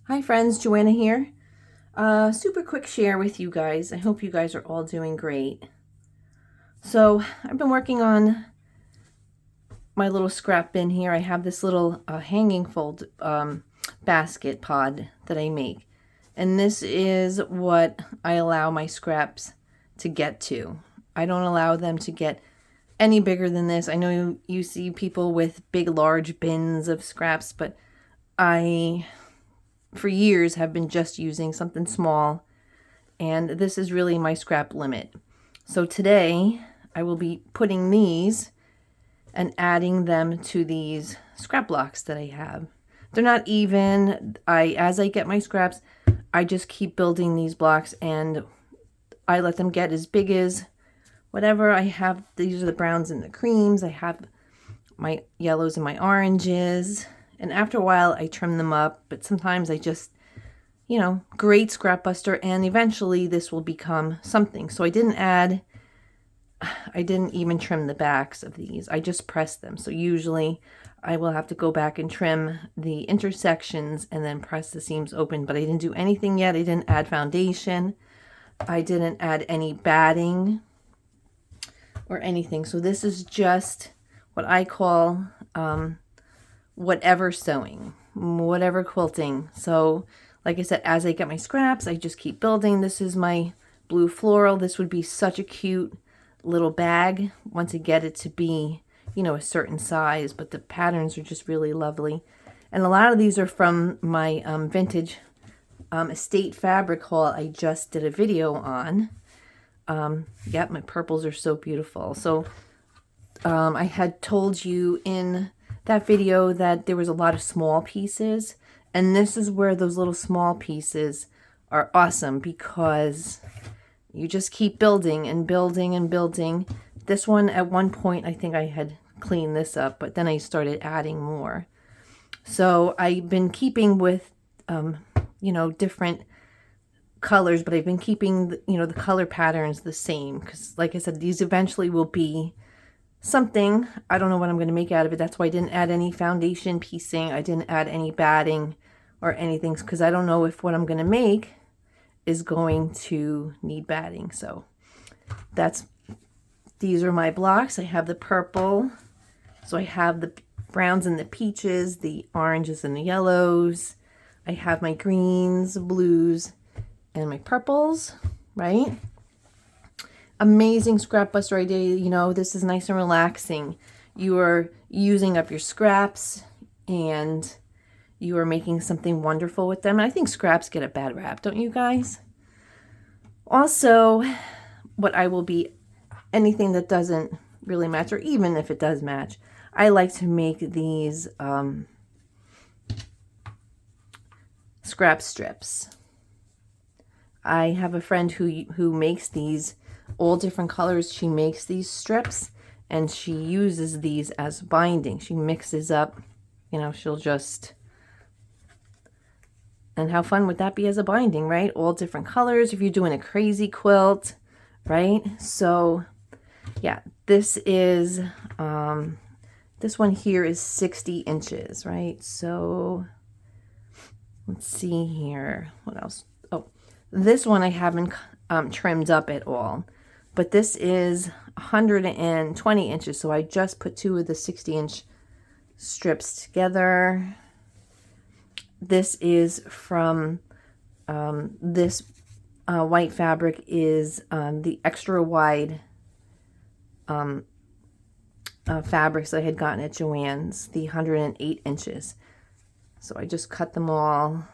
Hi friends, Joanna here. Super quick share with you guys. I hope you guys are all doing great. So I've been working on my little scrap bin here. I have this little hanging fold basket pod that I make. And this is what I allow my scraps to get to. I don't allow them to get any bigger than this. I know you see people with big, large bins of scraps, but I for years have been just using something small, and this is really my scrap limit. So today I will be putting these and adding them to these scrap blocks that I have. They're not even. As I get my scraps, I just keep building these blocks and I let them get as big as whatever I have. These are the browns and the creams. I have my yellows and my oranges. And after a while, I trim them up. But sometimes I just, great scrap buster. And eventually this will become something. So I didn't even trim the backs of these. I just pressed them. So usually I will have to go back and trim the intersections and then press the seams open. But I didn't do anything yet. I didn't add foundation. I didn't add any batting or anything. So this is just what I call whatever sewing, whatever quilting. So like I said, as I get my scraps, I just keep building. This is my blue floral. This would be such a cute little bag once I get it to be, a certain size, but the patterns are just really lovely. And a lot of these are from my vintage estate fabric haul I just did a video on. Yep, my purples are so beautiful. So I had told you in that video that there was a lot of small pieces, and this is where those little small pieces are awesome because you just keep building and building and building. This one, at one point, I think I had cleaned this up, but then I started adding more. So I've been keeping with, different colors, but I've been keeping, the color patterns the same because, like I said, these eventually will be something. I don't know what I'm going to make out of it. That's why I didn't add any foundation piecing. I didn't add any batting or anything because I don't know if what I'm going to make is going to need batting. So these are my blocks. I have the purple. So I have the browns and the peaches, the oranges and the yellows. I have my greens, blues, and my purples, right? Amazing scrap buster idea. This is nice and relaxing. You are using up your scraps and you are making something wonderful with them. And I think scraps get a bad rap, don't you guys? Also, anything that doesn't really match, or even if it does match, I like to make these scrap strips. I have a friend who makes these all different colors. She makes these strips and she uses these as binding. She mixes up, she'll just, and how fun would that be as a binding, right? All different colors if you're doing a crazy quilt, right? So yeah, this is, this one here is 60 inches, right? So let's see here. What else? Oh, this one I haven't trimmed up at all. But this is 120 inches, so I just put two of the 60-inch strips together. This is from this white fabric is the extra wide fabrics I had gotten at Joann's, the 108 inches. So I just cut them all,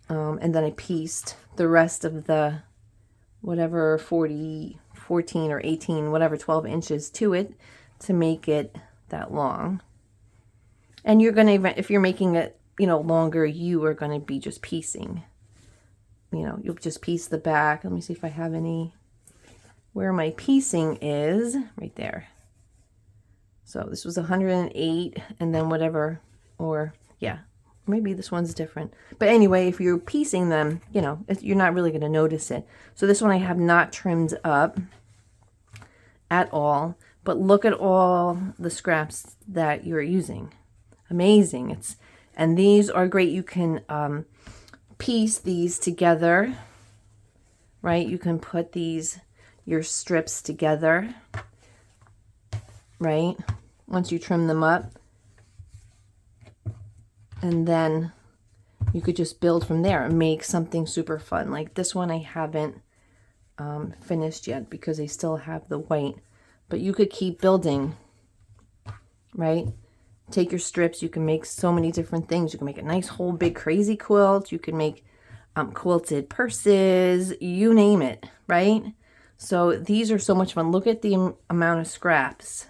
and then I pieced the rest of the whatever 14 or 18, whatever 12 inches to it to make it that long. And you're going to, if you're making it, longer, you are going to be just piecing. You'll just piece the back. Let me see if I have any, where my piecing is, right there. So this was 108, and then whatever, or yeah, maybe this one's different. But anyway, if you're piecing them, you're not really going to notice it. So this one I have not trimmed up at all. But look at all the scraps that you're using. Amazing. And these are great. You can piece these together, right? You can put your strips together, right? Once you trim them up. And then you could just build from there and make something super fun. Like this one I haven't finished yet because I still have the white. But you could keep building, right? Take your strips. You can make so many different things. You can make a nice whole big crazy quilt. You can make quilted purses, you name it, right? So these are so much fun. Look at the amount of scraps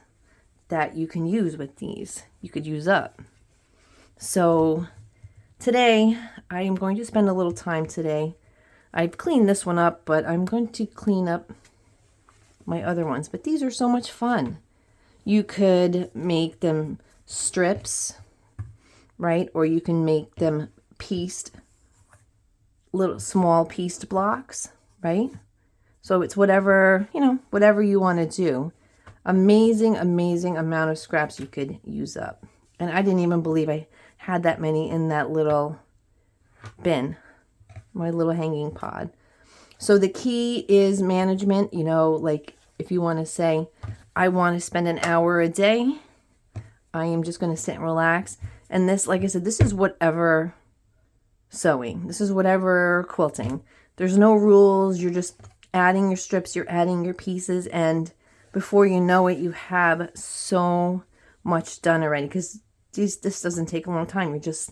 that you can use with these. You could use up. So today I am going to spend a little time today. I've cleaned this one up, but I'm going to clean up my other ones. But these are so much fun. You could make them strips, right? Or you can make them pieced, little small pieced blocks, right? So it's whatever, whatever you want to do. Amazing, amazing amount of scraps you could use up. And I didn't even believe I had that many in that little bin, my little hanging pod. So the key is management, like if you want to say, I want to spend an hour a day, I am just going to sit and relax. And this, like I said, this is whatever sewing. This is whatever quilting. There's no rules. You're just adding your strips, you're adding your pieces, and before you know it, you have so much done already, because this doesn't take a long time. You're just,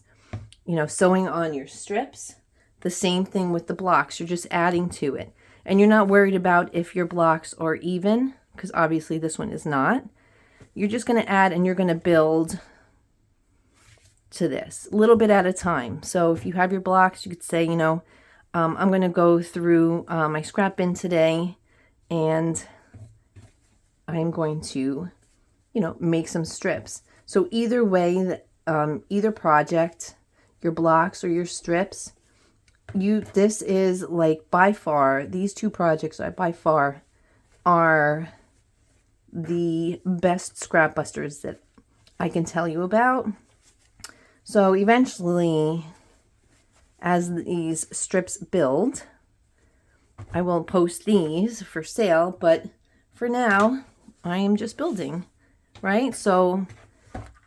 sewing on your strips. The same thing with the blocks. You're just adding to it. And you're not worried about if your blocks are even, because obviously this one is not. You're just going to add and you're going to build to this a little bit at a time. So if you have your blocks, you could say, I'm going to go through my scrap bin today, and I'm going to, make some strips. So either way, either project, your blocks or your strips, this is like by far, these two projects are by far are the best scrap busters that I can tell you about. So eventually, as these strips build, I will post these for sale, but for now, I am just building, right? So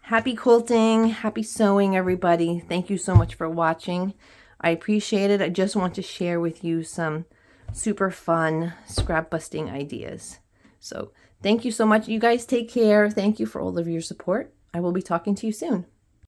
happy quilting, happy sewing, everybody. Thank you so much for watching. I appreciate it. I just want to share with you some super fun scrap busting ideas. So thank you so much. You guys take care. Thank you for all of your support. I will be talking to you soon.